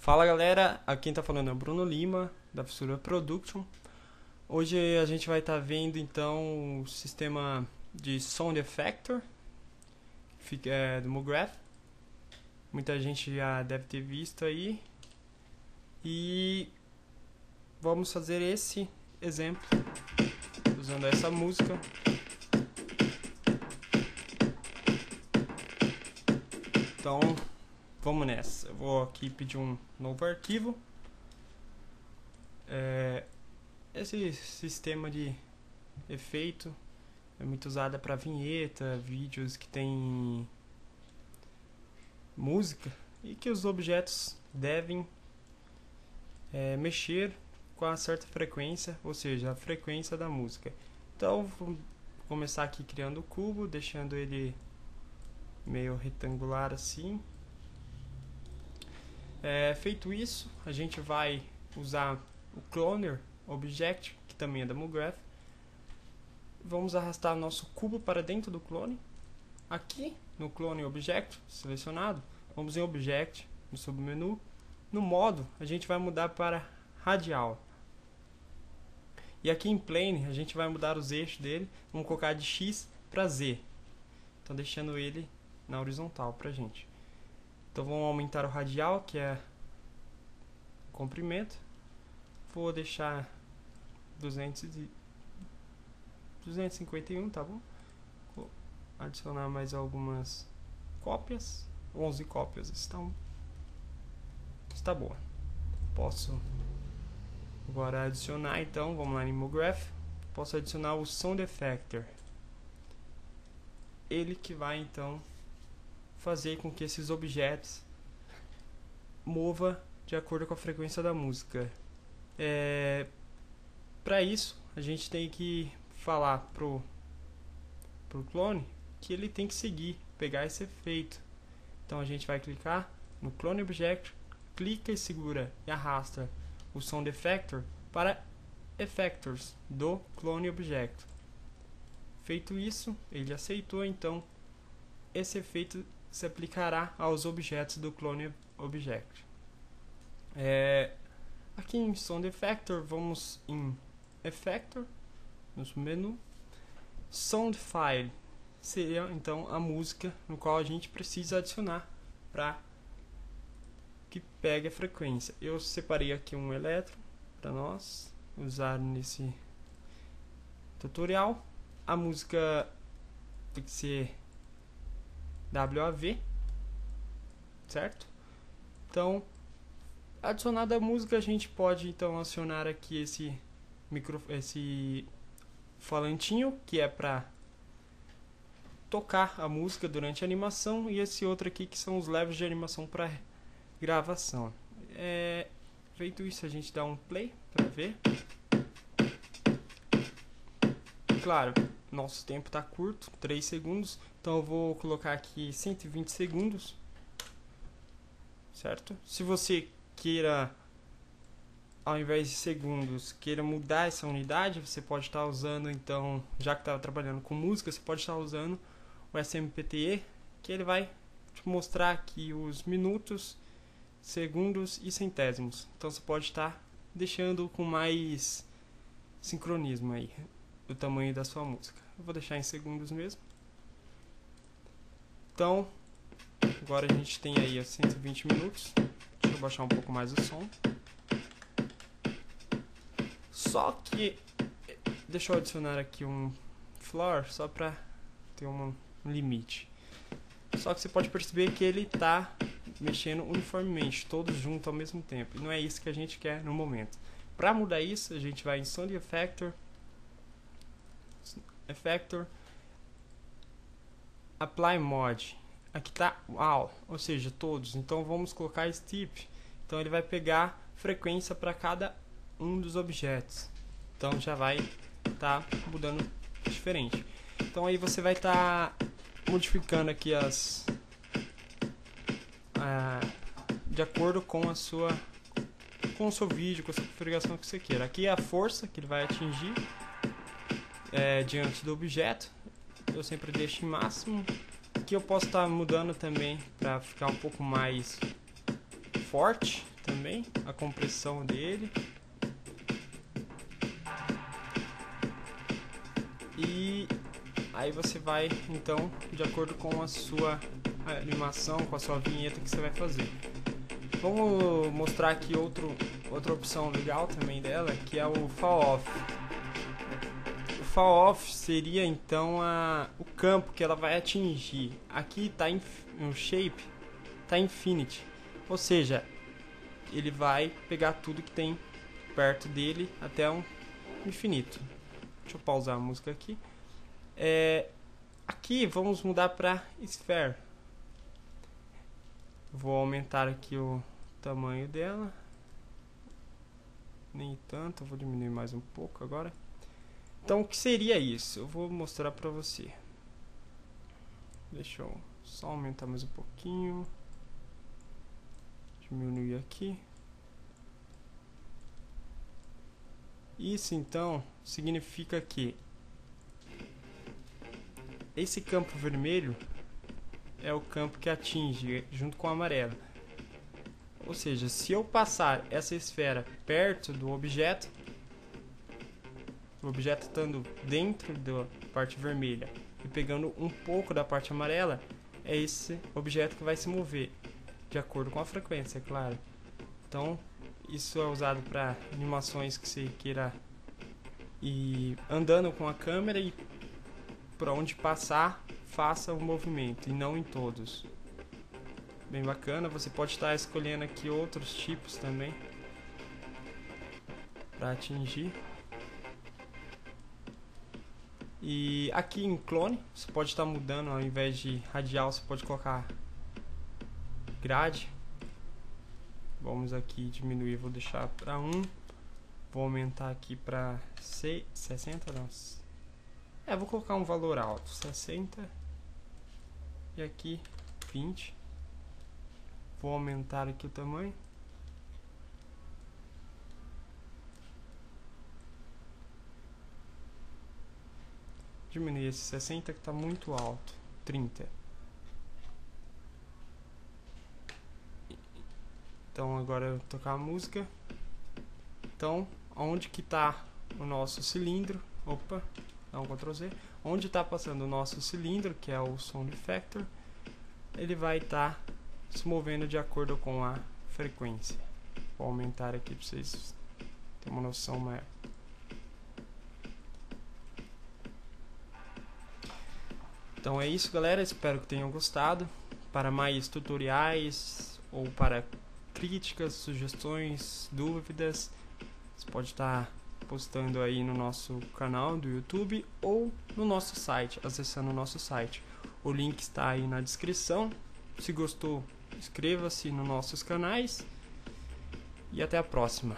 Fala galera, aqui quem tá falando é o Bruno Lima, da Fissura Production. Hoje a gente vai estar vendo então o sistema de Sound Effector do MoGraph. Muita gente já deve ter visto aí. E vamos fazer esse exemplo usando essa música. Então vamos nessa. Eu vou aqui pedir um novo arquivo. Esse sistema de efeito é muito usado para vinheta, vídeos que tem música e que os objetos devem mexer com a certa frequência, ou seja, a frequência da música. Então vou começar aqui criando o cubo, deixando ele meio retangular assim. Feito isso, a gente vai usar o Cloner Object, que também é da MoGraph. Vamos arrastar nosso cubo para dentro do clone. Aqui no Clone Object selecionado, vamos em Object, no submenu. No modo, a gente vai mudar para radial. E aqui em Plane, a gente vai mudar os eixos dele. Vamos colocar de X para Z. Então deixando ele na horizontal pra gente. Então vamos aumentar o radial, que é o comprimento. Vou deixar 251, tá bom? Vou adicionar mais algumas cópias. 11 cópias está boa. Posso agora adicionar, então, vamos lá em MoGraph. Posso adicionar o Sound Effector. Ele que vai, então, fazer com que esses objetos mova de acordo com a frequência da música. Para isso, a gente tem que falar pro clone que ele tem que seguir, pegar esse efeito. Então a gente vai clicar no Clone Object, clica e segura e arrasta o Sound Effector para Effectors do Clone Object. Feito isso, ele aceitou, então esse efeito se aplicará aos objetos do Clone Object. Aqui em Sound Effector, vamos em Effector, no menu. Sound File seria então a música no qual a gente precisa adicionar para que pegue a frequência. Eu separei aqui um elétron para nós usar nesse tutorial. A música tem que ser WAV, certo? Então, adicionada a música, a gente pode então acionar aqui esse falantinho, que é para tocar a música durante a animação, e esse outro aqui que são os levels de animação para gravação. Feito isso, a gente dá um play para ver. Claro, nosso tempo está curto, 3 segundos, então eu vou colocar aqui 120 segundos, certo? Se você queira, ao invés de segundos, queira mudar essa unidade, você pode estar usando, então, já que está trabalhando com música, você pode estar usando o SMPTE, que ele vai te mostrar aqui os minutos, segundos e centésimos. Então você pode estar deixando com mais sincronismo aí o tamanho da sua música. Eu vou deixar em segundos mesmo. Então, agora a gente tem aí 120 minutos. Deixa eu baixar um pouco mais o som. Só que, deixa eu adicionar aqui um floor, só para ter um limite. Só que você pode perceber que ele está mexendo uniformemente, todos juntos ao mesmo tempo. E não é isso que a gente quer no momento. Para mudar isso, a gente vai em Sound Effector, Apply Mode. Aqui está All, ou seja, todos. Então vamos colocar Steep. Então ele vai pegar frequência para cada um dos objetos. Então já vai estar mudando diferente. Então aí você vai estar modificando aqui de acordo com o seu vídeo, com a sua configuração que você queira. Aqui é a força que ele vai atingir diante do objeto. Eu sempre deixo em máximo. Aqui eu posso estar mudando também para ficar um pouco mais forte. também, a compressão dele. E aí você vai, então, de acordo com a sua animação, com a sua vinheta que você vai fazer. Vamos mostrar aqui outra opção legal também dela, que é o Fall Off. O Fall Off seria então o campo que ela vai atingir. Aqui está no Shape, está Infinity, ou seja, ele vai pegar tudo que tem perto dele até um infinito. Deixa eu pausar a música aqui. Aqui vamos mudar para Sphere. Vou aumentar aqui o tamanho dela. Nem tanto, vou diminuir mais um pouco agora. Então, o que seria isso? Eu vou mostrar para você. Deixa eu só aumentar mais um pouquinho. Diminuir aqui. Isso então significa que esse campo vermelho é o campo que atinge junto com o amarelo. Ou seja, se eu passar essa esfera perto do objeto, o objeto estando dentro da parte vermelha e pegando um pouco da parte amarela, é esse objeto que vai se mover, de acordo com a frequência, é claro. Então, isso é usado para animações que você queira ir andando com a câmera e por onde passar, faça o movimento, e não em todos. Bem bacana, você pode estar escolhendo aqui outros tipos também para atingir. E aqui em clone, você pode estar mudando, ao invés de radial, você pode colocar grade. Vamos aqui diminuir, vou deixar para 1. Vou aumentar aqui para 60, não. Vou colocar um valor alto, 60. E aqui 20. Vou aumentar aqui o tamanho. Diminuir esse 60 que está muito alto, 30. Então agora eu vou tocar a música. Então, onde que está o nosso cilindro? Opa, dá um Ctrl Z. Onde está passando o nosso cilindro, que é o Sound Effector, ele vai estar se movendo de acordo com a frequência. Vou aumentar aqui para vocês terem uma noção maior. Então é isso, galera, espero que tenham gostado. Para mais tutoriais ou para críticas, sugestões, dúvidas, você pode estar postando aí no nosso canal do YouTube ou no nosso site, acessando o nosso site. O link está aí na descrição. Se gostou, inscreva-se nos nossos canais e até a próxima.